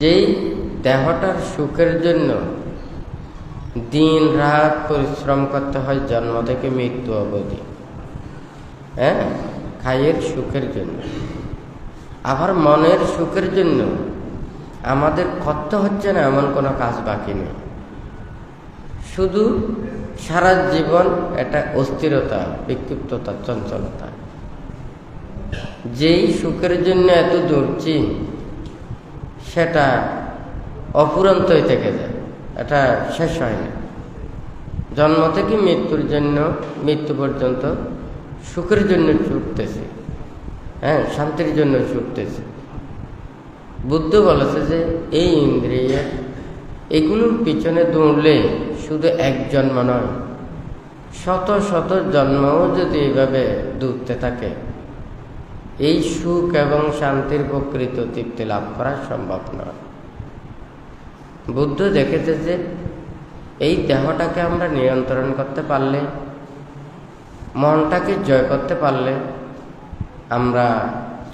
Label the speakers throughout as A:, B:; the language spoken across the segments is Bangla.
A: যেই দেহটার সুখের জন্য দিন রাত পরিশ্রম করতে হয় জন্ম থেকে মৃত্যু অবধি, খাইয়ের সুখের জন্য, আবার মনের সুখের জন্য আমাদের করতে হচ্ছে না এমন কোনো কাজ বাকি নেই। শুধু সারা জীবন এটা অস্থিরতা, বিক্ষিপ্ততা, চঞ্চলতা। যেই সুখের জন্য এত দৌড়ছি সেটা অফুরন্তই থেকে যায়, এটা শেষ হয় না। জন্ম থেকে মৃত্যুর জন্য, মৃত্যু পর্যন্ত সুখের জন্য ছুটতেছে, শান্তির জন্য ছুটতেছে। বুদ্ধ বলেছে যে এই ইন্দ্রিয় এগুলোর পিছনে দৌড়লে শুধু এক জন্ম নয়, শত শত জন্মও যদি এইভাবে দৌড়তে থাকে, এই সুখ এবং শান্তির প্রকৃত তৃপ্তি লাভ করা সম্ভব নয়। বুদ্ধ দেখেছে যে এই দেহটাকে আমরা নিয়ন্ত্রণ করতে পারলে, মনটাকে জয় করতে পারলে, আমরা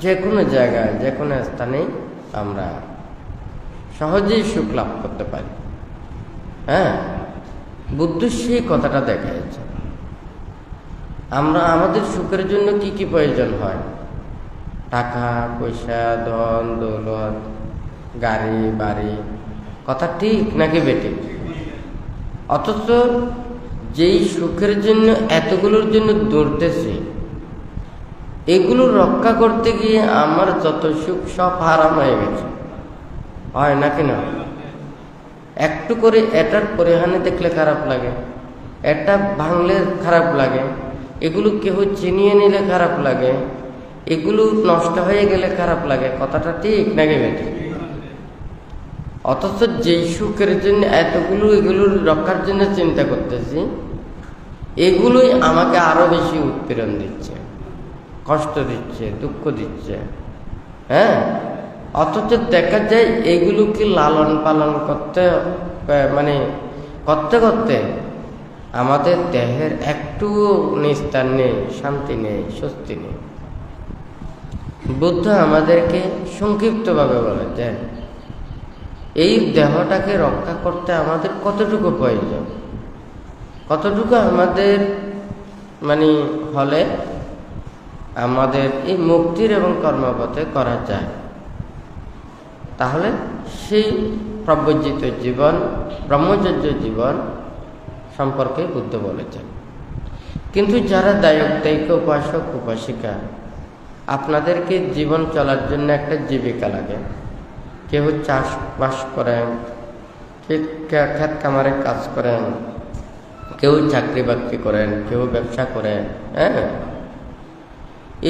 A: যে কোনো জায়গায়, যে কোনো স্থানে আমরা সহজেই সুখ লাভ করতে পারি। বুদ্ধ সেই কথাটা দেখাচ্ছে। আমরা আমাদের সুখের জন্য কি কি প্রয়োজন হয়, টাকা পয়সা, ধন দৌলত, গাড়ি বাড়ি, কথা ঠিক নাকি বেঠিক? অথচ যেই সুখের জন্য এতগুলোর জন্য দৌড়তেছি, এগুলো রক্ষা করতে গিয়ে আমার যত সুখ সব হারাম হয়ে গেছে, হয় নাকি না? একটু করে এটার পরিহানি দেখলে খারাপ লাগে, এটা ভাঙলে খারাপ লাগে, এগুলো কেউ চিনিয়ে নিলে খারাপ লাগে, এগুলো নষ্ট হয়ে গেলে খারাপ লাগে, কথাটা ঠিক নাকি বেঠিক? অথচ যেই সুখের জন্য এতগুলো, এগুলোর রক্ষার জন্য চিন্তা করতেছি, এগুলোই আমাকে আরো বেশি উৎপীড়ন দিচ্ছে, কষ্ট দিচ্ছে, দুঃখ দিচ্ছে। অথচ দেখা যায় এগুলোকে লালন পালন করতে করতে করতে আমাদের দেহের একটুও নিস্তার নেই, শান্তি নেই, স্বস্তি নেই। বুদ্ধ আমাদেরকে সংক্ষিপ্তভাবে বলেছেন এই দেহটাকে রক্ষা করতে আমাদের কতটুকু প্রয়োজন, কতটুকু আমাদের হলে আমাদের এই মুক্তির এবং কর্মপথে করা যায়, তাহলে সেই প্রব্রজিত জীবন, ব্রহ্মচর্য জীবন সম্পর্কে বুদ্ধ বলেছেন। কিন্তু যারা দায়িত্ব উপাসক উপাসিকা, আপনাদেরকে জীবন চলার জন্য একটা জীবিকা লাগে। কেউ চাষবাস করেন, ক্ষেত খামারে কাজ করেন, কেউ চাকরি বাকরি করেন, কেউ ব্যবসা করেন।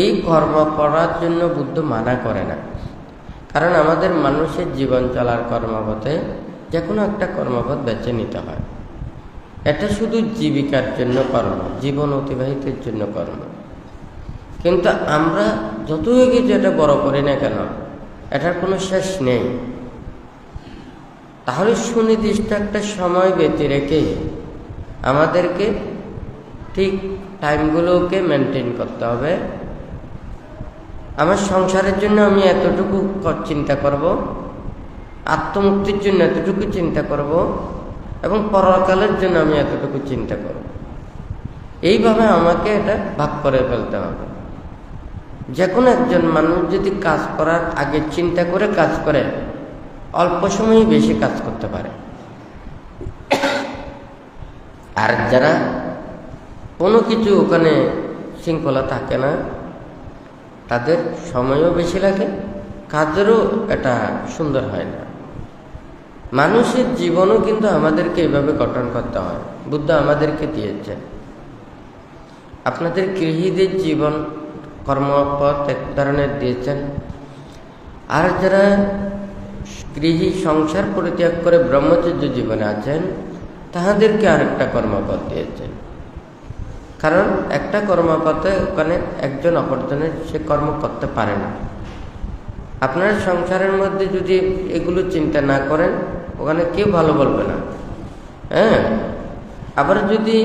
A: এই কর্ম করার জন্য বুদ্ধ মানা করে না, কারণ আমাদের মানুষের জীবন চলার কর্মপথে যে কোনো একটা কর্মপথ বেছে নিতে হয়। এটা শুধু জীবিকার জন্য কর্ম, জীবন অতিবাহিতের জন্য কর্ম। কিন্তু আমরা যতই কিছু এটা বড় করি না কেন, এটার কোনো শেষ নেই। তাহলে সুনির্দিষ্ট একটা সময় বেঁধে রেখে আমাদেরকে ঠিক টাইমগুলোকে মেনটেন করতে হবে। আমার সংসারের জন্য আমি এতটুকু চিন্তা করব, আত্মমুক্তির জন্য এতটুকু চিন্তা করব, এবং পরকালের জন্য আমি এতটুকু চিন্তা করব। এইভাবে আমাকে এটা ভাগ করে ফেলতে হবে। যে কোনো একজন মানুষ যদি কাজ করার আগে চিন্তা করে কাজ করে, অল্প সময়ে বেশি কাজ করতে পারে। আর যারা কোনো কিছু ওখানে শৃঙ্খলা থাকে না, তাদের সময়ও বেশি লাগে, কাজেরও এটা সুন্দর হয় না। মানুষের জীবনও কিন্তু আমাদেরকে এইভাবে গঠন করতে হয়। বুদ্ধ আমাদেরকে দিয়েছেন। আপনাদের গৃহীদের জীবন কর্মপথ এক ধরনের দিয়েছেন, আর যারা গৃহী সংসার পরিত্যাগ করে ব্রহ্মচর্য জীবনে আছেন, তাহাদেরকে আরেকটা কর্মপথ দিয়েছেন। কারণ একটা কর্মপথে ওখানে একজন অপরজনের সে কর্ম করতে পারে না। আপনার সংসারের মধ্যে যদি এগুলো চিন্তা না করেন, ওখানে কেউ ভালো বলবে না। আবার যদি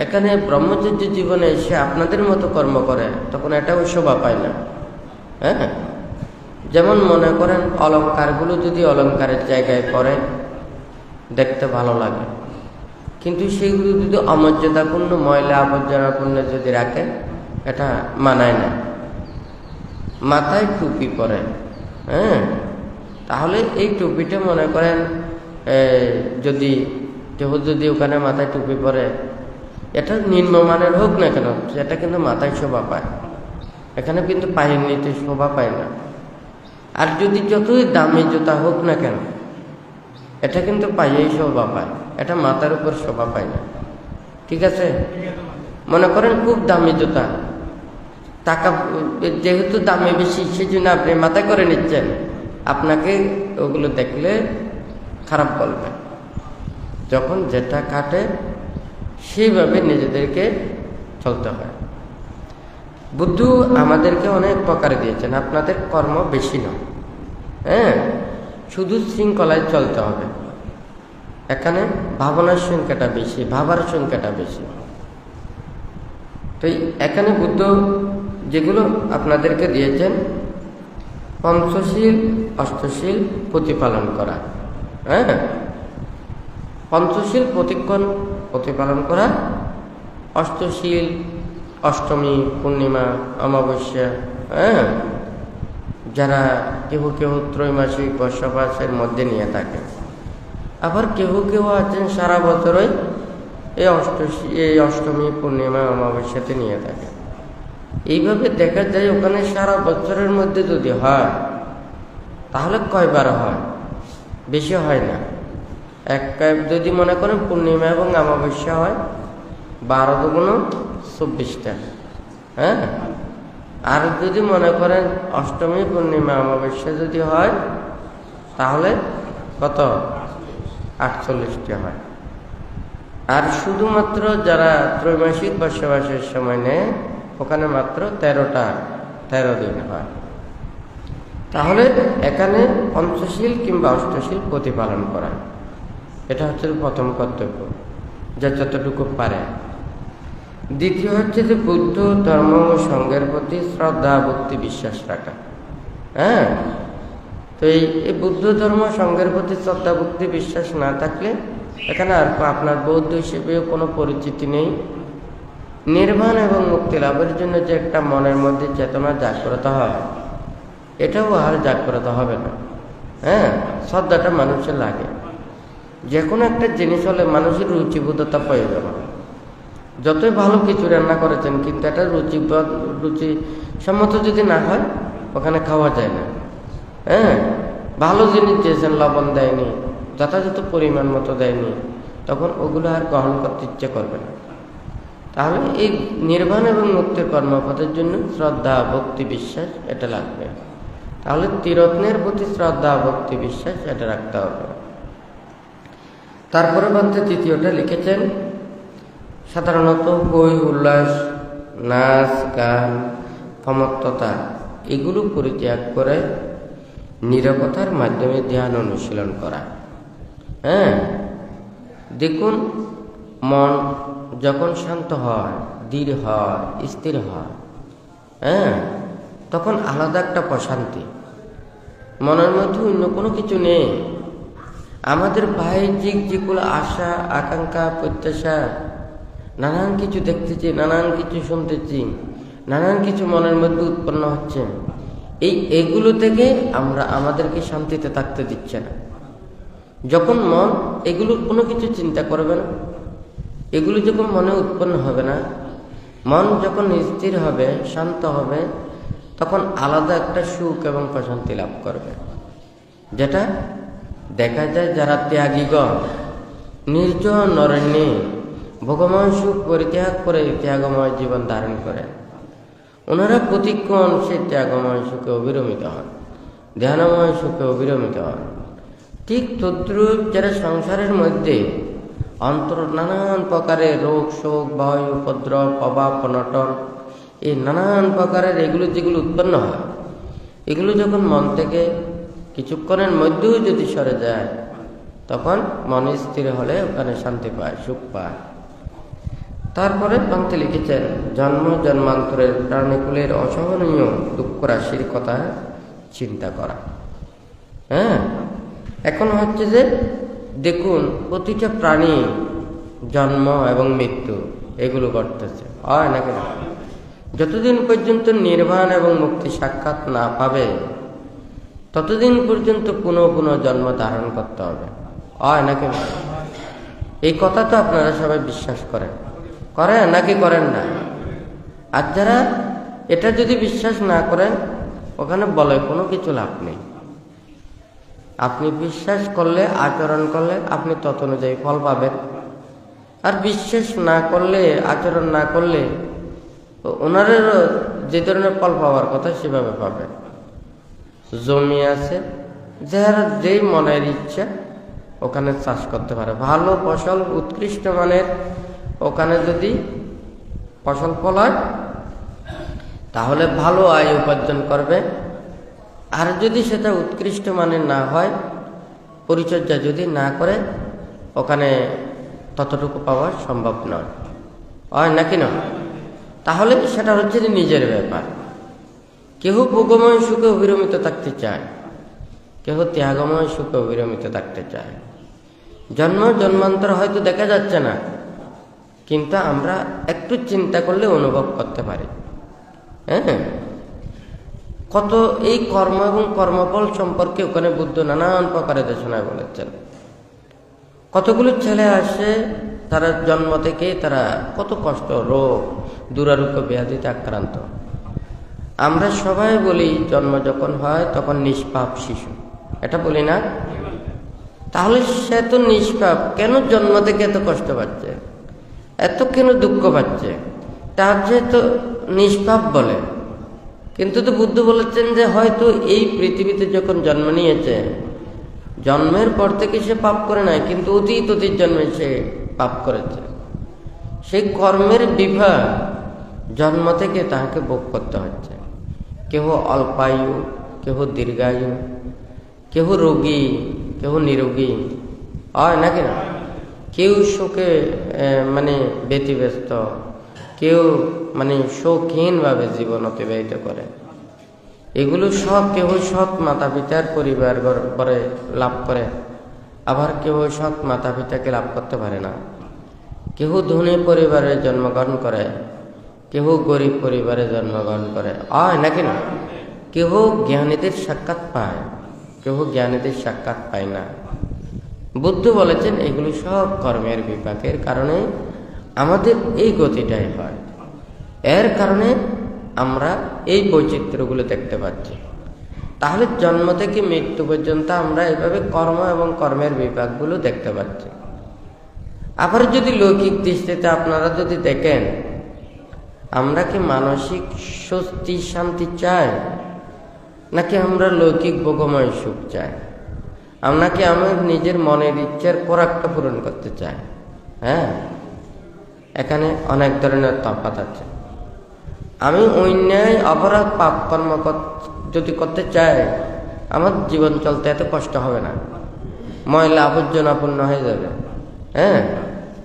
A: এখানে ব্রহ্মচর্য জীবনে এসে আপনাদের মতো কর্ম করে, তখন এটাও শোভা পায় না। যেমন মনে করেন অলংকারগুলো যদি অলংকারের জায়গায় পরে দেখতে ভালো লাগে, কিন্তু সেগুলো যদি অমর্যাদাপূর্ণ ময়লা আবর্জনাপূর্ণ যদি রাখে এটা মানায় না। মাথায় টুপি পরে, তাহলে এই টুপিটা মনে করেন যদি কেউ যদি ওখানে মাথায় টুপি পরে, এটা নিম্নমানের হোক না কেন, সেটা কিন্তু মাথায় শোভা পায়, এখানে কিন্তু পায়ের নিতে শোভা পায় না। আর যদি যতই দামি জুতা হোক না কেন, এটা কিন্তু পায়েই শোভা পায়, এটা মাথার উপর শোভা পায় না। ঠিক আছে, মনে করেন খুব দামি জুতা, টাকা যেহেতু দামে বেশি সেজন্য আপনি মাথায় করে নিচ্ছেন, আপনাকে ওগুলো দেখলে খারাপ বলবে। যখন যেটা কাটে সেইভাবে নিজেদেরকে চলতে হয়। বুদ্ধ আমাদেরকে অনেক প্রকারে দিয়েছেন, আপনাদের কর্ম বেশি নয়, শুধু শৃঙ্খলায় চলতে হবে। এখানে ভাবনার সংখ্যাটা বেশি, ভাবার সংখ্যাটা বেশি। তো এখানে বুদ্ধ যেগুলো আপনাদেরকে দিয়েছেন, পঞ্চশীল অষ্টশীল প্রতিপালন করা, পঞ্চশীল প্রতিপালন করা, অষ্টশীল অষ্টমী, পূর্ণিমা, অমাবস্যা, যারা কেউ কেউ ত্রৈমাসিক বর্ষবাসের মধ্যে নিয়ে থাকে, আবার কেউ কেউ আছেন সারা বছরই এই অষ্টমী, পূর্ণিমা, অমাবস্যাতে নিয়ে থাকে। এইভাবে দেখা যায় ওখানে সারা বছরের মধ্যে যদি হয় তাহলে কয়বার হয়? বেশি হয় না। যদি মনে করেন পূর্ণিমা এবং অমাবস্যা হয় 12 দুগুণ 24টা, আর যদি মনে করেন অষ্টমী, পূর্ণিমা, অমাবস্যা যদি হয় তাহলে কত? 48টা হয়। আর শুধুমাত্র যারা ত্রৈমাসিক বর্ষবাসের সময় নেয় ওখানে মাত্র 13 দিন হয়। তাহলে এখানে পঞ্চশীল কিংবা অষ্টশীল প্রতিপালন করা, এটা হচ্ছে প্রথম কর্তব্য, যা যতটুকু পারে। দ্বিতীয় হচ্ছে যে বুদ্ধ ধর্ম ও সংঘের প্রতি শ্রদ্ধা, ভক্তি, বিশ্বাস রাখা। তো এই বুদ্ধ ধর্ম সংঘের প্রতি শ্রদ্ধা, ভক্তি, বিশ্বাস না থাকলে এখানে আর আপনার বৌদ্ধ হিসেবেও কোনো পরিচিতি নেই। নির্বাণ এবং মুক্তি লাভের জন্য যে একটা মনের মধ্যে চেতনা জাগ্রত হয়, এটাও আর জাগ্রত হবে না। শ্রদ্ধাটা মানুষের লাগে। যে কোনো একটা জিনিস হলে মানুষের রুচিবোধতা প্রয়োজন হয়। যতই ভালো কিছু রান্না করেছেন, কিন্তু এটা রুচি সম্মত যদি না হয় ওখানে খাওয়া যায় না। ভালো জিনিস দিয়েছেন, লবণ দেয়নি, যথাযথ পরিমাণ মতো দেয়নি, তখন ওগুলো আর গ্রহণ করতে ইচ্ছে করবে না। তাহলে এই নির্বাণ এবং মুক্তির কর্মপথের জন্য শ্রদ্ধা, ভক্তি, বিশ্বাস এটা লাগবে। তাহলে ত্রিরত্নের প্রতি শ্রদ্ধা, ভক্তি, বিশ্বাস এটা রাখতে হবে। তারপরে বলতে তৃতীয়টা লিখেছেন, সাধারণত হই উল্লাস, নাচ, গান, ক্ষমত্বতা এগুলো পরিত্যাগ করে নীরবতার মাধ্যমে ধ্যান অনুশীলন করা। দেখুন, মন যখন শান্ত হয়, ধীর হয়, স্থির হয়, তখন আলাদা একটা প্রশান্তি, মনের মধ্যে অন্য কোনো কিছু নেই। আমাদের বাহ্যিক যেগুলো আশা, আকাঙ্ক্ষা, প্রত্যাশা, নানান কিছু দেখতেছি, নানান কিছু শুনতেছি, নানান কিছু মনের মধ্যে উৎপন্ন হচ্ছে, এগুলো থেকে আমরা আমাদেরকে শান্তিতে থাকতে দিচ্ছে না। যখন মন এগুলো কোনো কিছু চিন্তা করবে না, এগুলো যখন মনে উৎপন্ন হবে না, মন যখন স্থির হবে, শান্ত হবে, তখন আলাদা একটা সুখ এবং প্রশান্তি লাভ করবে। যেটা দেখা যায় যারা ত্যাগীগণ নির্জন অরণ্যে ভোগময় সুখ পরিত্যাগ করে ত্যাগময় জীবন ধারণ করে, ওনারা প্রতিক্ষণ সেই ত্যাগময় সুখে অবিরমিত হন, ধ্যানময় সুখে অবিরমিত হন। ঠিক তদ্রূপ যারা সংসারের মধ্যে অন্তর নানান প্রকারের রোগ, শোক, ভয়, উপদ্রব, অভাব, অনটন, এই নানান প্রকারের এগুলো যেগুলো উৎপন্ন হয়, এগুলো যখন মন থেকে কিছুক্ষণের মধ্যেও যদি সরে যায়, তখন মন স্থির হলে ওখানে শান্তি পায়, সুখ পায়। তারপরে পন্থে লিখেছেন, জন্ম জন্মান্তরের প্রাণীকুলের অসহনীয় দুঃখ রাশির কথা চিন্তা করা। হ্যাঁ, এখন হচ্ছে যে দেখুন প্রতিটা প্রাণী জন্ম এবং মৃত্যু এগুলো ঘটতেছে, হয় নাকি না? যতদিন পর্যন্ত নির্বাণ এবং মুক্তি সাক্ষাৎ না পাবে ততদিন পর্যন্ত পুনঃ পুনঃ জন্ম ধারণ করতে হবে, হয় নাকি না? এই কথা তো আপনারা সবাই বিশ্বাস করেন নাকি করেন না? আর যারা এটা যদি বিশ্বাস না করেন ওখানে বলে কোনো কিছু লাভ নেই। আপনি বিশ্বাস করলে, আচরণ করলে আপনি তত অনুযায়ী ফল পাবেন। আর বিশ্বাস না করলে, আচরণ না করলে ওনারেরও যে ধরনের ফল পাওয়ার কথা সেভাবে পাবেন। জমি আছে, যারা যেই মনের ইচ্ছা ওখানে চাষ করতে পারে, ভালো ফসল উৎকৃষ্ট মানের ওখানে যদি ফসল ফলায় তাহলে ভালো আয় উপার্জন করবে। আর যদি সেটা উৎকৃষ্ট মানের না হয়, পরিচর্যা যদি না করে, ওখানে ততটুকু পাওয়া সম্ভব নয়, হয় নাকি না? তাহলে সেটা হচ্ছে নিজের ব্যাপার। কেহ ভোগময় সুখে অবিরমিত থাকতে চায়, কেহ ত্যাগময় সুখে অবিরমিত থাকতে চায়। জন্ম জন্মান্তর হয়তো দেখা যাচ্ছে না, কিন্তু আমরা একটু চিন্তা করলে অনুভব করতে পারি। হ্যাঁ, কত এই কর্ম এবং কর্মফল সম্পর্কে ওখানে বুদ্ধ নানান প্রকারে দেশনায় বলেছেন। কতগুলো ছেলে আসে, তারা জন্ম থেকে তারা কত কষ্ট, রোগ, দুরারোগ্য ব্যাধিতে আক্রান্ত। আমরা সবাই বলি জন্ম যখন হয় তখন নিষ্পাপ শিশু, এটা বলি না? তাহলে সে তো নিষ্পাপ, কেন জন্ম থেকে এত কষ্ট পাচ্ছে, এত কেন দুঃখ পাচ্ছে? তার যেহেতু নিষ্পাপ বলে, কিন্তু তো বুদ্ধ বলেছেন যে হয়তো এই পৃথিবীতে যখন জন্ম নিয়েছে, জন্মের পর থেকে সে পাপ করে নাই, কিন্তু অতীত জন্মে সে পাপ করেছে। সেই কর্মের বিভাগ জন্ম থেকে তাহাকে ভোগ করতে হচ্ছে। কেহ অল্পায়ু, কেহ দীর্ঘায়ু, কেহ রোগী, কেহ নিরোগী, হয় নাকি না? কেউ শোকে ব্যতিব্যস্ত, কেউ শৌখিনভাবে জীবন অতিবাহিত করে। এগুলো সব কেহ সৎ মাতা পিতার পরিবার করে লাভ করে, আবার কেউ সৎ মাতা পিতাকে লাভ করতে পারে না। কেহ ধনী পরিবারে জন্মগ্রহণ করে, কেহ গরিব পরিবারে জন্মগ্রহণ করে, হয় নাকি না? কেহ জ্ঞানীদের সাক্ষাৎ পায়, কেহ জ্ঞানীদের সাক্ষাৎ পায় না। বুদ্ধ বলেছেন এগুলো সব কর্মের বিপাকের কারণে আমাদের এই গতিটাই হয়। এর কারণে আমরা এই বৈচিত্র্যগুলো দেখতে পাচ্ছি। তাহলে জন্ম থেকে মৃত্যু পর্যন্ত আমরা এভাবে কর্ম এবং কর্মের বিপাকগুলো দেখতে পাচ্ছি। আবার যদি লৌকিক দৃষ্টিতে আপনারা যদি দেখেন, আমরা কি মানসিক স্বস্তি শান্তি চাই, নাকি আমরা লৌকিক ভোগময় সুখ চাই? আমরা কি আমার নিজের মনের ইচ্ছার খোরাকটা পূরণ করতে চাই? হ্যাঁ, এখানে অনেক ধরনের তফাৎ আছে। আমি অন্যায় অপরাধ পাপ কর্ম যদি করতে চাই, আমার জীবন চলতে এত কষ্ট হবে না, ময়লা আবর্জনাপূর্ণ হয়ে যাবে। হ্যাঁ,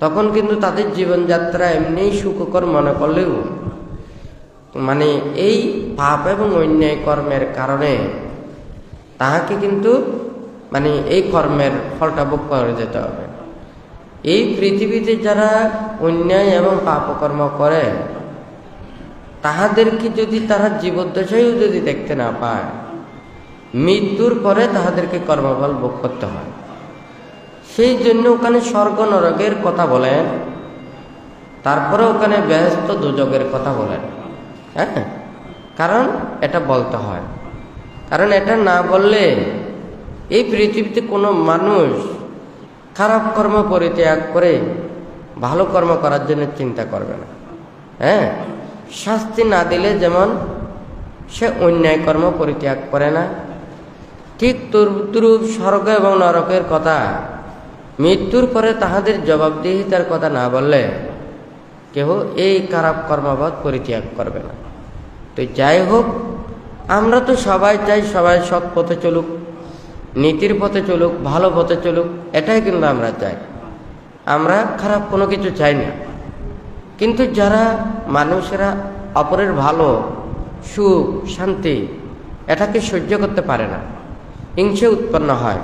A: তখন কিন্তু তাদের জীবনযাত্রা এমনি সুখকর মনে করলেও এই পাপ এবং অন্যায় কর্মের কারণে তাহাকে কিন্তু এই কর্মের ফলটা ভোগ করে যেতে হবে। এই পৃথিবীতে যারা অন্যায় এবং পাপকর্ম করে, তাহাদেরকে যদি তারা জীবদ্দশায়ও যদি দেখতে না পায়, মৃত্যুর পরে তাহাদেরকে কর্মফল ভোগ করতে হয়। সেই জন্য ওখানে স্বর্গ নরকের কথা বলেন, তারপরে ওখানে বেহেশত দোজখের কথা বলেন। হ্যাঁ, কারণ এটা বলতে হয়, কারণ এটা না বললে এই পৃথিবীতে কোনো মানুষ খারাপ কর্ম পরিত্যাগ করে ভালো কর্ম করার জন্য চিন্তা করবে না। হ্যাঁ, শাস্তি না দিলে যেমন সে অন্যায় কর্ম পরিত্যাগ করে না, ঠিক তদ্রূপ স্বর্গ এবং নরকের কথা মৃত্যুর পরে তাহাদের জবাবদিহিতার কথা না বললে কেহ এই খারাপ কর্মপথ পরিত্যাগ করবে না। তো যাই হোক, আমরা তো সবাই চাই সবাই সৎ পথে চলুক, নীতির পথে চলুক, ভালো পথে চলুক, এটাই কিন্তু আমরা চাই। আমরা খারাপ কোনো কিছু চাই না। কিন্তু যারা মানুষেরা অপরের ভালো, সুখ, শান্তি এটাকে সহ্য করতে পারে না, হিংসে উৎপন্ন হয়।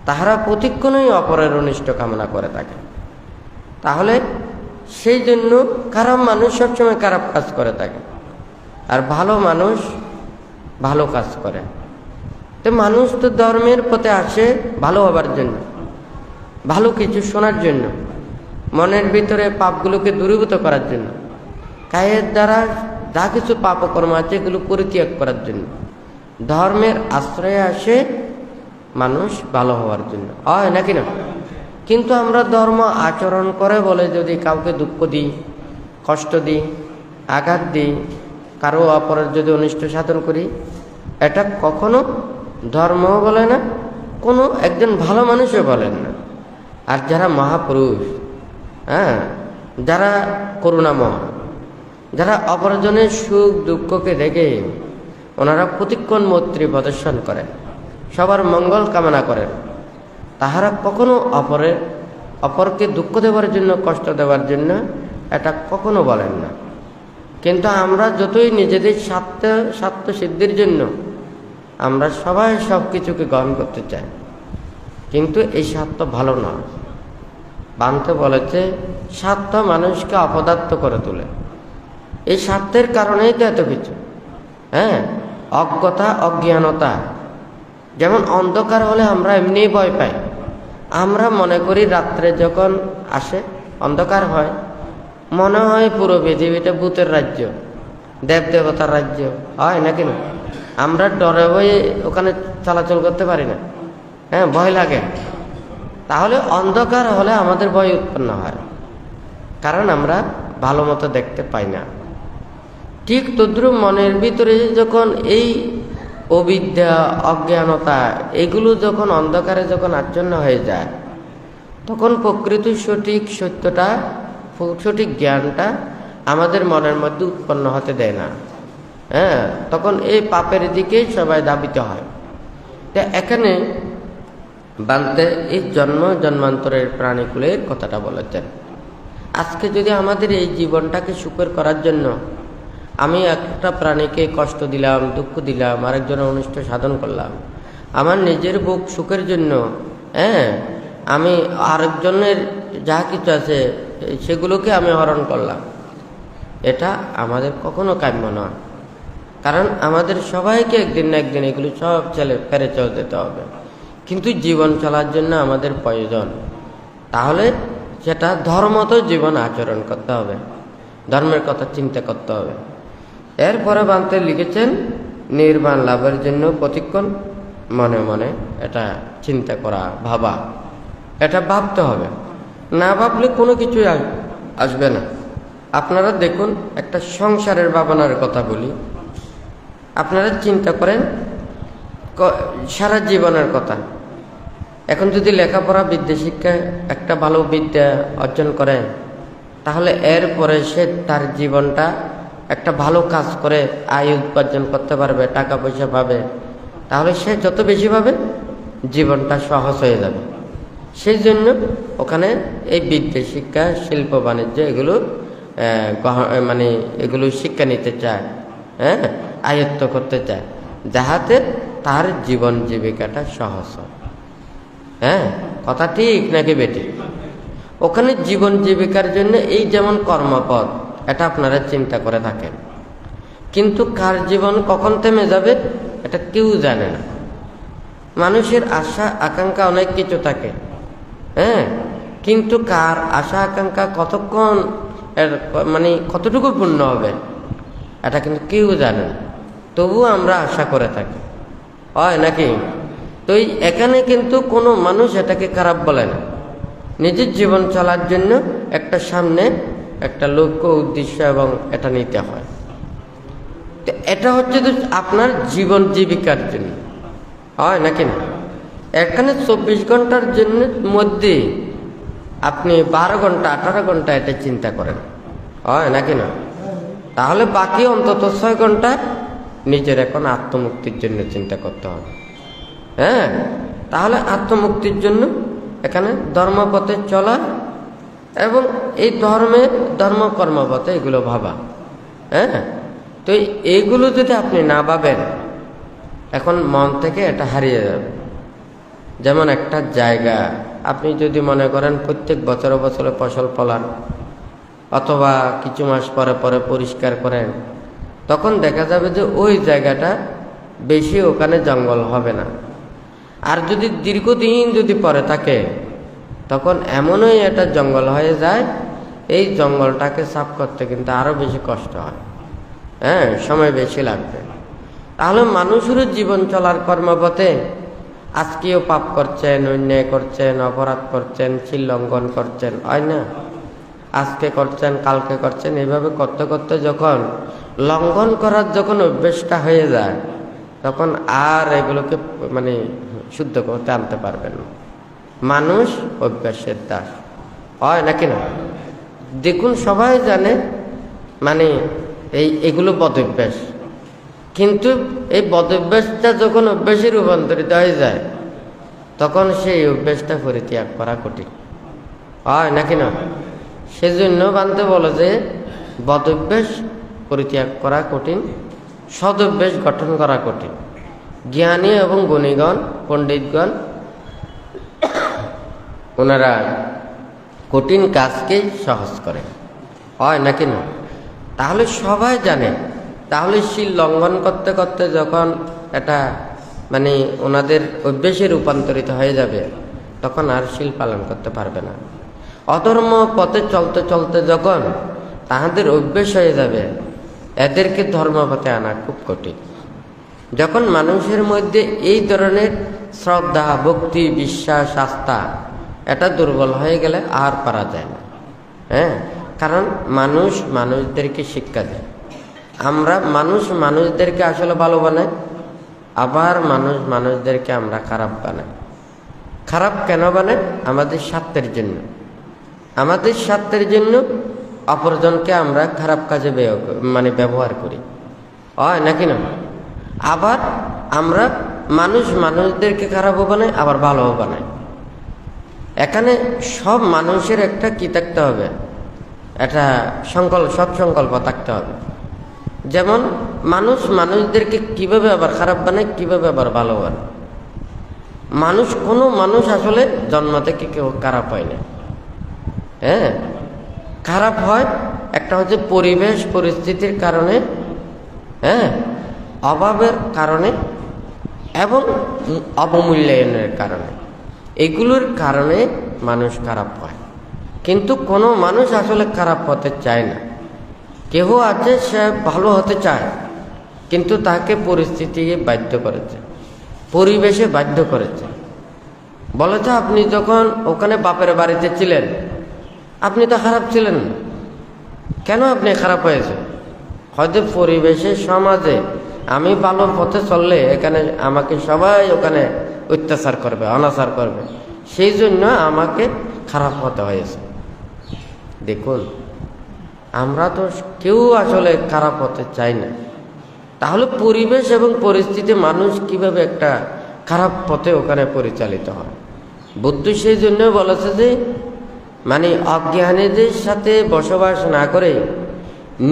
A: তাহারা প্রতিক্ষণই অপরের অনিষ্ট কামনা করে থাকে। তাহলে সেই জন্য খারাপ মানুষ সবসময় খারাপ কাজ করে থাকে, আর ভালো মানুষ ভালো কাজ করে। তো মানুষ তো ধর্মের পথে আসে ভালো হবার জন্য, ভালো কিছু শোনার জন্য, মনের ভিতরে পাপগুলোকে দূরীভূত করার জন্য, কায়ের দ্বারা যা কিছু পাপকর্ম আছে এগুলো পরিত্যাগ করার জন্য। ধর্মের আশ্রয়ে আসে মানুষ ভালো হওয়ার জন্য, হয় নাকি না? কিন্তু আমরা ধর্ম আচরণ করে বলে যদি কাউকে দুঃখ দিই, কষ্ট দিই, আঘাত দিই, কারো অপরের যদি অনিষ্ট সাধন করি, এটা কখনো ধর্মও বলে না, কোনো একজন ভালো মানুষও বলেন না। আর যারা মহাপুরুষ, যারা করুণাময়, যারা অপরজনের সুখ দুঃখকে দেখে ওনারা প্রতিক্ষণ মৈত্রী প্রদর্শন করেন, সবার মঙ্গল কামনা করেন, তাহারা কখনো অপরকে দুঃখ দেওয়ার জন্য, কষ্ট দেওয়ার জন্য এটা কখনো বলেন না। কিন্তু আমরা যতই নিজেদের স্বার্থ সিদ্ধির জন্য আমরা সবাই সব কিছুকে গ্রহণ করতে চাই, কিন্তু এই স্বার্থ ভালো না। বান্তে বলেছে স্বার্থ মানুষকে অপদার্থ করে তোলে। এই স্বার্থের কারণেই তো এত কিছু, অজ্ঞতা, অজ্ঞানতা। যেমন অন্ধকার হলে আমরা এমনিই ভয় পাই। আমরা মনে করি রাত্রে যখন আসে অন্ধকার হয়, মনে হয় পুরো পৃথিবীটা ভূতের রাজ্য, দেবদেবতার রাজ্য, হয় নাকি না? আমরা ডরে ভয়ে ওখানে চলাচল করতে পারি না, ভয় লাগে। তাহলে অন্ধকার হলে আমাদের ভয় উৎপন্ন হয়, কারণ আমরা ভালো মতো দেখতে পাই না। ঠিক তদ্রুপ মনের ভিতরে যখন এই অবিদ্যা, অজ্ঞানতা এগুলো যখন অন্ধকারে যখন আচ্ছন্ন হয়ে যায়, তখন প্রকৃত সঠিক সত্যটা, সঠিক জ্ঞানটা আমাদের মনের মধ্যে উৎপন্ন হতে দেয় না। তখন এই পাপের দিকে সবাই ধাবিত হয়। তো এখানে বান্তে এই জন্মান্তরের প্রাণীকুলের কথাটা বলেছেন। আজকে যদি আমাদের এই জীবনটাকে সুখের করার জন্য আমি একটা প্রাণীকে কষ্ট দিলাম, দুঃখ দিলাম, আরেকজনের অনিষ্ট সাধন করলাম, আমার নিজের বুক সুখের জন্য আমি আরেকজনের যা কিছু আছে সেগুলোকে আমি হরণ করলাম, এটা আমাদের কখনো কাম্য নয়। কারণ আমাদের সবাইকে একদিন না একদিন এগুলো সব ফেরে চলে যেতে হবে, কিন্তু জীবন চলার জন্য আমাদের প্রয়োজন। তাহলে সেটা ধর্মত জীবন আচরণ করতে হবে, ধর্মের কথা চিন্তা করতে হবে। এরপরে বান্তে লিখেছেন নির্বাণ লাভের জন্য প্রতিক্ষণ মনে মনে এটা চিন্তা করা, ভাবা, এটা ভাবতে হবে। না ভাবলে কোনো কিছুই আসবে না। আপনারা দেখুন, একটা সংসারের ভাবনার কথা বলি। আপনারা চিন্তা করেন সারা জীবনের কথা। এখন যদি লেখাপড়া, বিদ্যা শিক্ষা, একটা ভালো বিদ্যা অর্জন করে, তাহলে এরপরে সে তার জীবনটা একটা ভালো কাজ করে আয় উপার্জন করতে পারবে, টাকা পয়সা পাবে। তাহলে সে যত বেশি পাবে জীবনটা সহজ হয়ে যাবে। সেই জন্য ওখানে এই বিদ্যা শিক্ষা, শিল্প বাণিজ্য এগুলো এগুলো শিক্ষা নিতে চায়, আয়ত্ত করতে চায়, যাহাতে তার জীবন জীবিকাটা সহজ হয়। কথা ঠিক নাকি বেটি? ওখানে জীবন জীবিকার জন্য এই যেমন কর্মপদ, এটা আপনারা চিন্তা করে থাকেন, কিন্তু কার জীবন কখন থেমে যাবে এটা কেউ জানে না। মানুষের আশা আকাঙ্ক্ষা অনেক কিছু থাকে, কিন্তু কার আশা আকাঙ্ক্ষা কতক্ষণ কতটুকু পূর্ণ হবে এটা কিন্তু কেউ জানে না। তবুও আমরা আশা করে থাকি, হয় নাকি? তো এখানে কিন্তু কোনো মানুষ এটাকে খারাপ বলে না। নিজের জীবন চলার জন্য একটা সামনে একটা লক্ষ্য, উদ্দেশ্য এবং এটা নিতে হয়। তো এটা হচ্ছে তো আপনার জীবন জীবিকার জন্য, হয় নাকি না? এখানে 24 ঘন্টার জন্য মধ্যে আপনি 12 ঘন্টা 18 ঘন্টা এটা চিন্তা করেন, হয় নাকি না? তাহলে বাকি অন্তত 6 ঘন্টা নিজের এখন আত্মমুক্তির জন্য চিন্তা করতে হবে। তাহলে আত্মমুক্তির জন্য এখানে ধর্মপথে চলা এবং এই ধর্ম কর্মপথে এগুলো ভাবা। তো এইগুলো যদি আপনি না ভাবেন এখন মন থেকে এটা হারিয়ে যাবে। যেমন একটা জায়গা আপনি যদি মনে করেন প্রত্যেক বছরে বছরে ফসল ফলান অথবা কিছু মাস পরে পরে পরিষ্কার করেন, তখন দেখা যাবে যে ওই জায়গাটা বেশি ওখানে জঙ্গল হবে না। আর যদি দীর্ঘদিন যদি পরে থাকে তখন এমনই একটা জঙ্গল হয়ে যায়, এই জঙ্গলটাকে সাফ করতে কিন্তু আরো বেশি কষ্ট হয়, সময় বেশি লাগবে। তাহলে মানুষেরও জীবন চলার কর্মপথে আজকেও পাপ করছেন, অন্যায় করছেন, অপরাধ করছেন, সিল লঙ্ঘন করছেন, হয় না? আজকে করছেন, কালকে করছেন, এইভাবে করতে করতে যখন লঙ্ঘন করার যখন অভ্যেসটা হয়ে যায় তখন আর এগুলোকে শুদ্ধ করতে আনতে পারবেন না। মানুষ অভ্যাসের দাস, হয় নাকি না? দেখুন সবাই জানে এগুলো বদঅভ্যাস, কিন্তু এই বদঅভ্যাসটা যখন অভ্যাসে রূপান্তরিত হয়ে যায় তখন সেই অভ্যাসটা পরিত্যাগ করা কঠিন, হয় নাকি না? সেজন্য বানতে বলে যে বদঅভ্যাস পরিত্যাগ করা কঠিন, সদঅভ্যাস গঠন করা কঠিন। জ্ঞানী এবং গুণীগণ, পণ্ডিতগণ ওনারা কঠিন কাজকে সহজ করে, হয় নাকি না? তাহলে সবাই জানে, তাহলে শিল লঙ্ঘন করতে করতে যখন এটা ওনাদের অভ্যেসে রূপান্তরিত হয়ে যাবে তখন আর শিল পালন করতে পারবে না। অধর্ম পথে চলতে চলতে যখন তাহাদের অভ্যেস হয়ে যাবে এদেরকে ধর্মপথে আনা খুব কঠিন। যখন মানুষের মধ্যে এই ধরনের শ্রদ্ধা, ভক্তি, বিশ্বাস, আস্থা এটা দুর্বল হয়ে গেলে আর পারা যায় না। কারণ মানুষ মানুষদেরকে শিক্ষা দেয়, আমরা মানুষদেরকে আসলে ভালো বানাই, আবার মানুষদেরকে আমরা খারাপ বানাই। খারাপ কেন বানাই? আমাদের স্বার্থের জন্য। আমাদের স্বার্থের জন্য অপরজনকে আমরা খারাপ কাজে ব্যবহার করি, হয় নাকি না? আবার আমরা মানুষদেরকে খারাপও বানাই, আবার ভালোও বানাই। এখানে সব মানুষের একটা কি থাকতে হবে, একটা সংকল্প থাকতে হবে। যেমন মানুষদেরকে কিভাবে আবার খারাপ বানায়, কিভাবে আবার ভালো বানায়। কোনো মানুষ আসলে জন্ম থেকে কেউ খারাপ হয় না। খারাপ হয় একটা হচ্ছে পরিবেশ পরিস্থিতির কারণে, অভাবের কারণে এবং অবমূল্যায়নের কারণে, এগুলোর কারণে মানুষ খারাপ হয়। কিন্তু কোনো মানুষ আসলে খারাপ হতে চায় না। কেহ আছে সে ভালো হতে চায়, কিন্তু তাকে পরিস্থিতি বাধ্য করেছে, পরিবেশে বাধ্য করেছে। বলে তো আপনি যখন ওখানে বাপের বাড়িতে ছিলেন আপনি তো খারাপ ছিলেন না, কেন আপনি খারাপ হয়েছে? হয়তো পরিবেশে, সমাজে আমি ভালো পথে চললে এখানে আমাকে সবাই ওখানে অত্যাচার করবে, অনাচার করবে, সেই জন্য আমাকে খারাপ হতে হয়েছে। দেখুন আমরা তো কেউ আসলে খারাপ হতে চাই না। তাহলে পরিবেশ এবং পরিস্থিতি মানুষ কিভাবে একটা খারাপ পথে ওখানে পরিচালিত হয়? বুদ্ধ সেই জন্য বলেছে যে অজ্ঞানীদের সাথে বসবাস না করে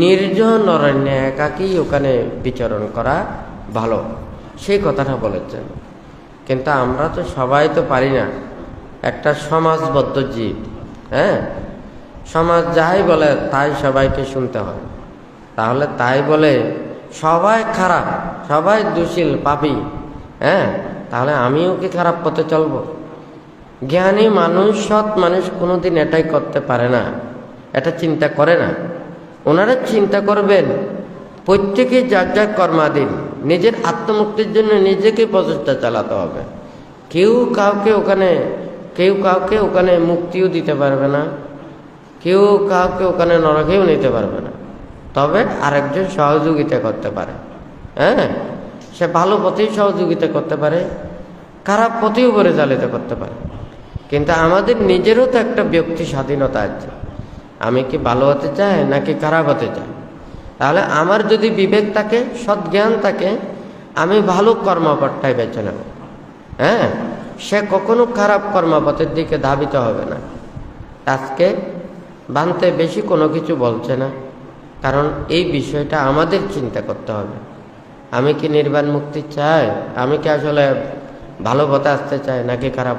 A: নির্জন অরণ্যে একাকী ওখানে বিচরণ করা ভালো, সেই কথাটা বলেছেন। কিন্তু আমরা তো সবাই তো পারি না, একটা সমাজবদ্ধ জীব। সমাজ যাই বলে তাই সবাইকে শুনতে হয়। তাহলে তাই বলে সবাই খারাপ, সবাই দুশীল, পাপী, তাহলে আমিও কি খারাপ পথে চলবো? জ্ঞানী মানুষ, সৎ মানুষ কোনোদিন এটাই করতে পারে না, এটা চিন্তা করে না। ওনারা চিন্তা করবেন প্রত্যেকে যার যার কর্মাধীন, নিজের আত্মমুক্তির জন্য নিজেকে প্রচেষ্টা চালাতে হবে। কেউ কাউকে ওখানে মুক্তিও দিতে পারবে না, কেউ কাউকে ওখানে নরকেও নিতে পারবে না। তবে আরেকজন সহযোগিতা করতে পারে, সে ভালো পথেই সহযোগিতা করতে পারে, খারাপ পথেও পরিচালিত করতে পারে। কিন্তু আমাদের নিজেরও তো একটা ব্যক্তি স্বাধীনতা আছে, আমি কি ভালো হতে চাই নাকি খারাপ হতে চাই? তাহলে আমার যদি বিবেক থাকে, সৎজ্ঞান থাকে, আমি ভালো কর্মপথটাই বেছে নেব। সে কখনো খারাপ কর্মপথের দিকে ধাবিত হবে না। আজকে বানতে বেশি কোনো কিছু বলছে না, কারণ এই বিষয়টা আমাদের চিন্তা করতে হবে। আমি কি নির্বাণ মুক্তি চাই? আমি কি আসলে ভালো পথে আসতে চাই নাকি খারাপ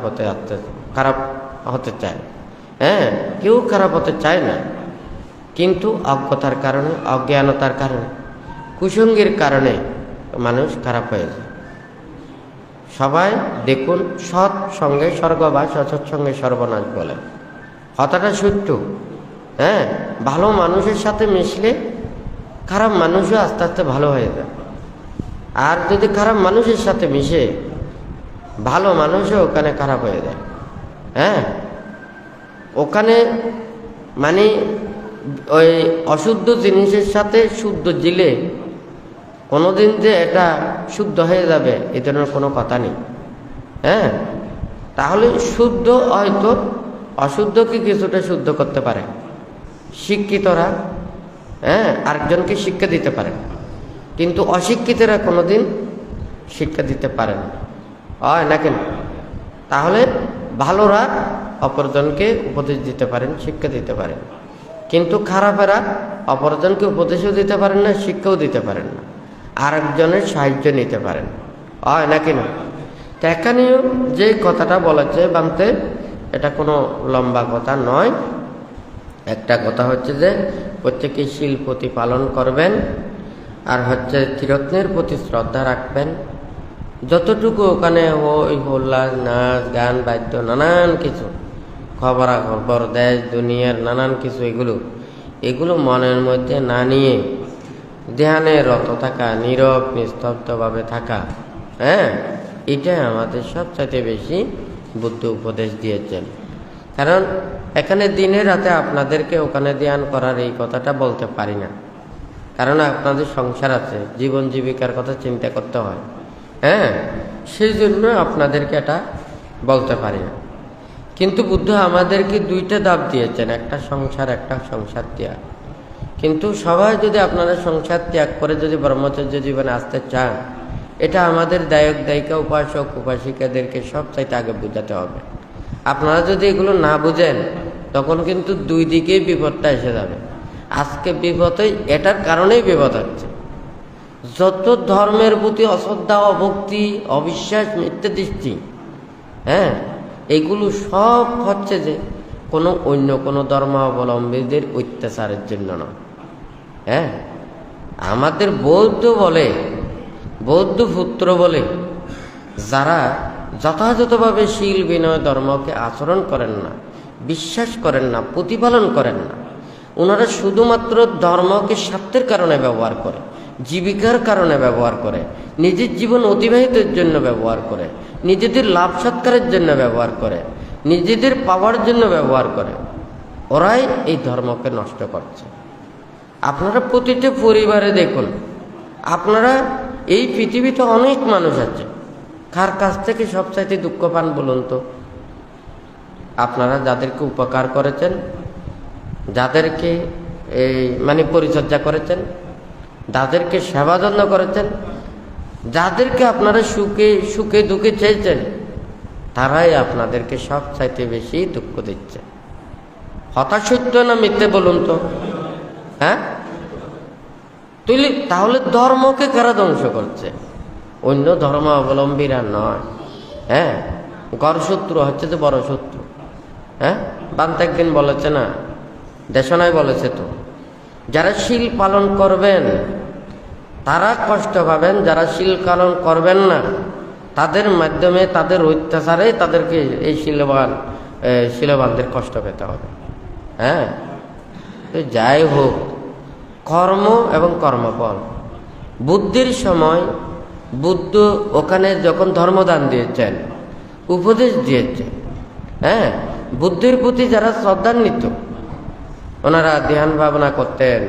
A: হতে চাই? হ্যাঁ, কেউ খারাপ হতে চায় না, কিন্তু অজ্ঞতার কারণে, অজ্ঞানতার কারণে, কুসঙ্গের কারণে মানুষ খারাপ হয়ে যায়। সবাই দেখুন, সৎ সঙ্গে স্বর্গবাস, অসৎ সঙ্গে সর্বনাশ বলে কথাটা সত্য। হ্যাঁ, ভালো মানুষের সাথে মিশলে খারাপ মানুষও আস্তে আস্তে ভালো হয়ে যায়। আর যদি খারাপ মানুষের সাথে মিশে, ভালো মানুষও ওখানে খারাপ হয়ে যায়। হ্যাঁ, ওখানে মানে ওই অশুদ্ধ জিনিসের সাথে শুদ্ধ জিলে কোনোদিন যে এটা শুদ্ধ হয়ে যাবে এ ধরনের কোনো কথা নেই। হ্যাঁ, তাহলে শুদ্ধ হয়তো অশুদ্ধকে কিছুটা শুদ্ধ করতে পারে, শিক্ষিতরা আরেকজনকে শিক্ষা দিতে পারে, কিন্তু অশিক্ষিতরা কোনোদিন শিক্ষা দিতে পারে না, হয় না কেন? তাহলে ভালোরা অপরজনকে উপদেশ দিতে পারেন, শিক্ষা দিতে পারেন, কিন্তু খারাপেরা অপরজনকে উপদেশও দিতে পারেন না, শিক্ষাও দিতে পারেন না, আরেকজনের সাহায্য নিতে পারেন, হয় না কেন? তো এখানেও যে কথাটা বলেছে বানতে, এটা কোনো লম্বা কথা নয়। একটা কথা হচ্ছে যে প্রত্যেকে শীল প্রতিপালন করবেন, আর হচ্ছে ত্রিরত্নের প্রতি শ্রদ্ধা রাখবেন। যতটুকু ওখানে হই হল্লা, নাচ গান, বাদ্য, নানান কিছু, খবরাখবর, দেশ দুনিয়ার নানান কিছু, এগুলো মনের মধ্যে না নিয়ে ধ্যানে রত থাকা, নীরব নিস্তব্ধভাবে থাকা, এটাই আমাদের সবচাইতে বেশি বুদ্ধ উপদেশ দিয়েছেন। কারণ এখানে দিনে রাতে আপনাদেরকে ওখানে ধ্যান করার এই কথাটা বলতে পারি না, কারণ আপনাদের সংসার আছে, জীবন জীবিকার কথা চিন্তা করতে হয়। সেই জন্য আপনাদেরকে এটা বলতে পারি না। কিন্তু বুদ্ধ আমাদেরকে দুইটা ধাপ দিয়েছেন, একটা সংসার ত্যাগ। কিন্তু সবাই যদি আপনারা সংসার ত্যাগ করে যদি ব্রহ্মচর্য জীবনে আসতে চান, এটা আমাদের দায়িকা, উপাসক উপাসিকাদেরকে সব চাইতে আগে বোঝাতে হবে। আপনারা যদি এগুলো না বুঝেন, তখন কিন্তু দুই দিকেই বিপদটা এসে যাবে। আজকে বিপদ, এটার কারণেই বিপদ হচ্ছে। যত ধর্মের প্রতি অশ্রদ্ধা, অভক্তি, অবিশ্বাস, মিথ্যা দৃষ্টি, এগুলো সব হচ্ছে যে অন্য কোনো ধর্মাবলম্বীদের অত্যাচারের জন্য নয়। আমাদের বৌদ্ধ পুত্র বলে যারা যথাযথভাবে শীল বিনয় ধর্মকে আচরণ করেন না, বিশ্বাস করেন না, প্রতিপালন করেন না, ওনারা শুধুমাত্র ধর্মকে স্বার্থের কারণে ব্যবহার করে, জীবিকার কারণে ব্যবহার করে, নিজের জীবন অতিবাহিতের জন্য ব্যবহার করে, নিজেদের লাভ সৎকারের জন্য ব্যবহার করে, নিজেদের পাওয়ার জন্য ব্যবহার করে, ওরাই এই ধর্মকে নষ্ট করছে। আপনারা প্রতিটা পরিবারে দেখুন, আপনারা এই পৃথিবীতে অনেক মানুষ আছে, কার কাছ থেকে সবচাইতে দুঃখ পান বলুন তো? আপনারা যাদেরকে উপকার করেছেন, যাদেরকে পরিচর্যা করেছেন, যাদেরকে সেবা যত্ন করেছেন, যাদেরকে আপনারা সুখে দুঃখে চেয়েছেন, তারাই আপনাদেরকে সবচাইতে বেশি দুঃখ দিচ্ছে। হতাশ সত্য না মিথ্যে বলুন তো? তাহলে ধর্মকে কারা ধ্বংস করছে? অন্য ধর্ম অবলম্বীরা নয়। গড় শত্রু হচ্ছে যে বড় শত্রু। বান্ত একদিন বলেছে না, দেশনায় বলেছে তো, যারা শীল পালন করবেন তারা কষ্ট পাবেন, যারা শীল পালন করবেন না তাদের মাধ্যমে, তাদের অত্যাচারে তাদেরকে এই শিলবানদের কষ্ট পেতে হবে। তো যাই হোক, কর্ম এবং কর্মফল, বুদ্ধির সময় বুদ্ধ ওখানে যখন ধর্মদান দিয়েছেন, উপদেশ দিয়েছেন, বুদ্ধির প্রতি যারা শ্রদ্ধান্বিত, ওনারা ধ্যান ভাবনা করতেন,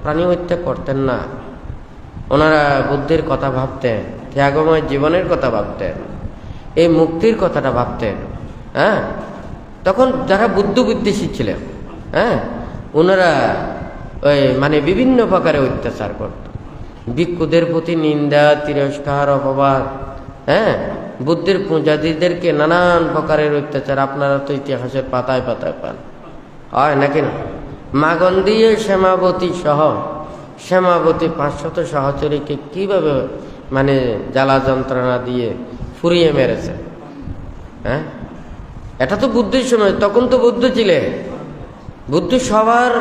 A: প্রাণী হত্যা করতেন না, ওনারা বুদ্ধির কথা ভাবতেন, ত্যাগময় জীবনের কথা ভাবতেন, এই মুক্তির কথাটা ভাবতেন। তখন যারা বুদ্ধিশী ছিলেন, ওনারা বিভিন্ন প্রকারে অত্যাচার করত, ভিক্ষুদের প্রতি নিন্দা, তিরস্কার, অপবাদ, বুদ্ধির পূজারীদেরকে নানান প্রকারের অত্যাচার আপনারা তো ইতিহাসের পাতায় পাতায় পান, হয় নাকি না? মাগন্ধীয় শ্যামাবতী সহ শ্যামাবতী 500 সহচরীকে কিভাবে মানে জ্বালা যন্ত্রণা দিয়ে ফুরিয়ে মেরেছে। হ্যাঁ, এটা তো বুদ্ধের সময়, তখন তো বুদ্ধ ছিলেন। বুদ্ধ সবার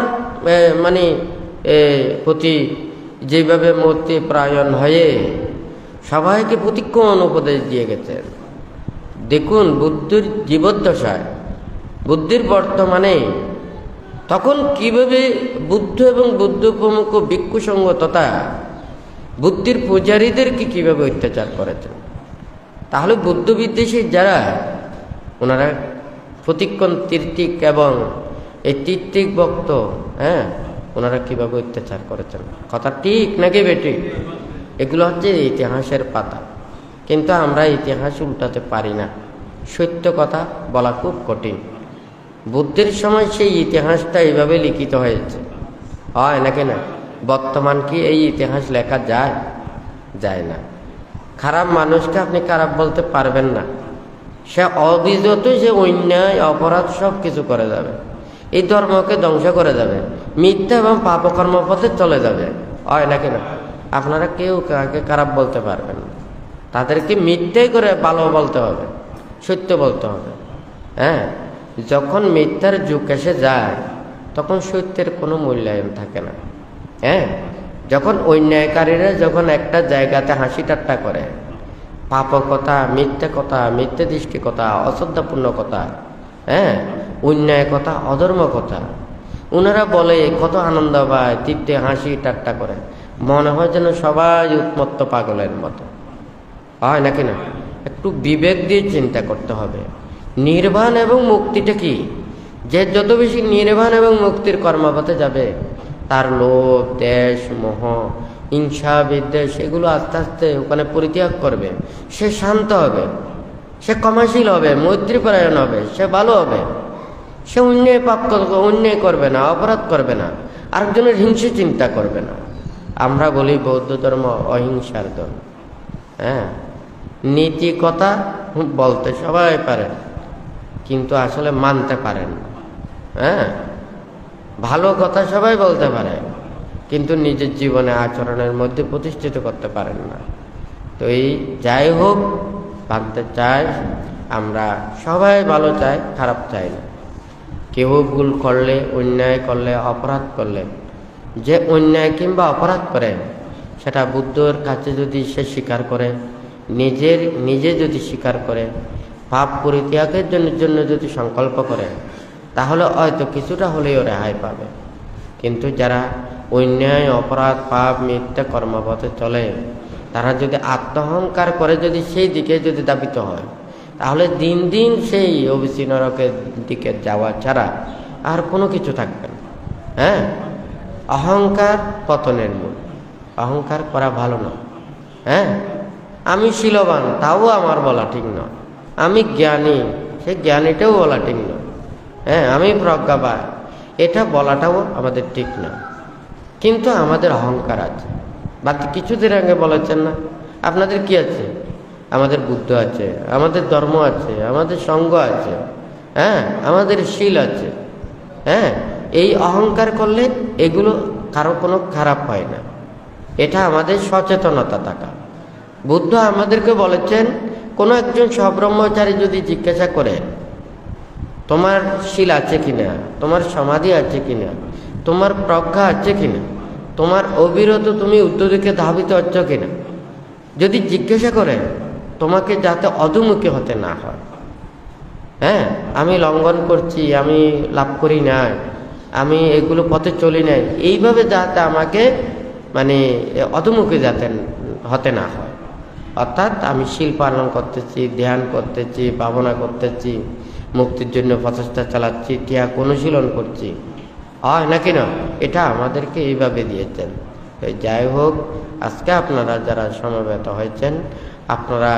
A: মানে প্রতি যেভাবে মূর্তি প্রায়ণ হয়ে সবাইকে প্রতিক্ষণ উপদেশ দিয়ে গেছেন। দেখুন বুদ্ধের জীবদ্দশায়, বুদ্ধির বর্তমানে তখন কিভাবে বুদ্ধ এবং বুদ্ধ প্রমুখ ভিক্ষু সংঘ তথা বুদ্ধির পূজারীদেরকে কিভাবে অত্যাচার করেছেন। তাহলে বুদ্ধ বিদ্বেষী যারা, ওনারা প্রতিক্ষণ তীর্থিক এবং এই তীর্থিক ভক্ত, হ্যাঁ, ওনারা কিভাবে অত্যাচার করেছেন। কথা ঠিক নাকি বেটি? এগুলো হচ্ছে ইতিহাসের পাতা, কিন্তু আমরা ইতিহাস উল্টাতে পারি না। সত্য কথা বলা খুব কঠিন। বুদ্ধের সময় সেই ইতিহাসটা এইভাবে লিখিত হয়েছে, হয় নাকি না? বর্তমান কি এই ইতিহাস লেখা যায়? যায় না। খারাপ মানুষকে আপনি খারাপ বলতে পারবেন না। সে অবিরত, সে অন্যায় অপরাধ সব কিছু করে যাবে, এই ধর্মকে ধ্বংস করে যাবে, মিথ্যা এবং পাপকর্ম পথে চলে যাবে, হয় নাকি না? আপনারা কেউ কাকে খারাপ বলতে পারবেন না। তাদেরকে মিথ্যাই করে ভালো বলতে হবে, সত্য বলতে হবে। হ্যাঁ, যখন মিথ্যার যুগ এসে যায় তখন সত্যের কোনো মূল্যায়ন থাকে না। হ্যাঁ, যখন অন্যায়কারীরা যখন একটা জায়গাতে হাসি ঠাট্টা করে, পাপ কথা, মিথ্যে কথা, মিথ্যে দৃষ্টি কথা, অশ্রদ্ধাপূর্ণ কথা, হ্যাঁ, অন্যায় কথা, অধর্ম কথা ওনারা বলে, কত আনন্দ পায়, তৃপ্তি হাসি ঠাট্টা করে, মনে হয় যেন সবাই উন্মত্ত পাগলের মতো, হয় নাকি না? একটু বিবেক দিয়ে চিন্তা করতে হবে। নির্বাণ এবং মুক্তিটা কি? যে যত বেশি নির্বাণ এবং মুক্তির কর্মপথে যাবে, তার লোভ, দেশ, মোহ, হিংসা, বিদ্বেষ এগুলো আস্তে আস্তে ওখানে পরিত্যাগ করবে। সে শান্ত হবে, সে ক্ষমাশীল হবে, মৈত্রীপরায়ণ হবে, সে ভালো হবে, সে অন্যায় করবে না, অপরাধ করবে না, আরেকজনের হিংসে চিন্তা করবে না। আমরা বলি বৌদ্ধ ধর্ম অহিংসার ধর্ম। হ্যাঁ, নীতি কথা বলতে সবাই পারে, কিন্তু আসলে মানতে পারেন না। হ্যাঁ, ভালো কথা সবাই বলতে পারে, কিন্তু নিজের জীবনে আচরণের মধ্যে প্রতিষ্ঠিত করতে পারেন না। তো এই যাই হোক, ভাবতে চাই আমরা সবাই ভালো চাই, খারাপ চাই না। কেউ ভুল করলে, অন্যায় করলে, অপরাধ করলে, যে অন্যায় কিংবা অপরাধ করে সেটা বুদ্ধর কাছে যদি সে স্বীকার করে, নিজে যদি স্বীকার করে, পাপ পরিত্যাগের জন্য যদি সংকল্প করে, তাহলে হয়তো কিছুটা হলেও রেহাই পাবে। কিন্তু যারা অন্যায়, অপরাধ, পাপ, মিথ্যা কর্মপথে চলে, তারা যদি আত্মহংকার করে, যদি সেই দিকে যদি ধাবিত হয়, তাহলে দিন দিন সেই অবিচি নরকের দিকে যাওয়া ছাড়া আর কোনো কিছু থাকবে না। হ্যাঁ, অহংকার পতনের মূল। অহংকার করা ভালো না। হ্যাঁ, আমি শীলবান, তাও আমার বলা ঠিক নয়। আমি জ্ঞানী, সেই জ্ঞানীটাও বলা ঠিক নয়। হ্যাঁ, আমি প্রজ্ঞাবান, এটা বলাটাও আমাদের ঠিক না। কিন্তু আমাদের অহংকার আছে। বাদ কিছুদিন আগে বলেছেন না, আপনাদের কি আছে? আমাদের বুদ্ধ আছে, আমাদের ধর্ম আছে, আমাদের সঙ্গ আছে, হ্যাঁ, আমাদের শীল আছে। হ্যাঁ, এই অহংকার করলে এগুলো কারো কোনো খারাপ হয় না। এটা আমাদের সচেতনতা থাকা। বুদ্ধ আমাদেরকে বলেছেন, কোনো একজন সব্রহ্মচারী যদি জিজ্ঞাসা করে, তোমার শীল আছে কিনা, তোমার সমাধি আছে কিনা, তোমার প্রজ্ঞা আছে কিনা, তোমার অবিরত তুমি উদ্যোগকে ধাবিত হচ্ছ কিনা, যদি জিজ্ঞাসা করে, তোমাকে যাতে অধোমুখী হতে না হয়। হ্যাঁ, আমি লঙ্ঘন করছি, আমি লাভ করি নাই, আমি এগুলো পথে চলি নাই, এইভাবে যাতে আমাকে মানে অধোমুখী যাতে হতে না হয়। অর্থাৎ আমি শীল পালন করতেছি, ধ্যান করতেছি, ভাবনা করতেছি, মুক্তির জন্য প্রচেষ্টা চালাচ্ছি, ত্যাগ অনুশীলন করছি, হয় নাকি না? এটা আমাদেরকে এইভাবে দিয়েছেন। যাই হোক, আজকে আপনারা যারা সমবেত হয়েছেন, আপনারা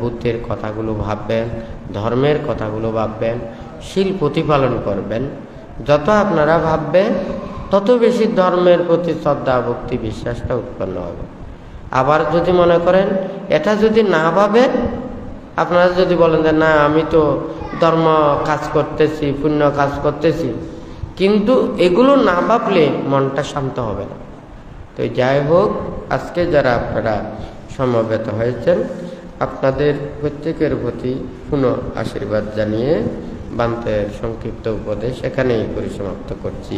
A: বুদ্ধের কথাগুলো ভাববেন, ধর্মের কথাগুলো ভাববেন, শীল প্রতিপালন করবেন। যত আপনারা ভাববেন, তত বেশি ধর্মের প্রতি শ্রদ্ধা, ভক্তি, বিশ্বাসটা উৎপন্ন হবে। আবার যদি মনে করেন এটা যদি না ভাবেন, আপনারা যদি বলেন যে না, আমি তো ধর্ম কাজ করতেছি, পুণ্য কাজ করতেছি, কিন্তু এগুলো না ভাবলে মনটা শান্ত হবে না। তো যাই হোক, আজকে যারা আপনারা সমবেত হয়েছেন, আপনাদের প্রত্যেকের প্রতি পুনঃ আশীর্বাদ জানিয়ে বান্তের সংক্ষিপ্ত উপদেশ এখানেই পরিসমাপ্ত করছি।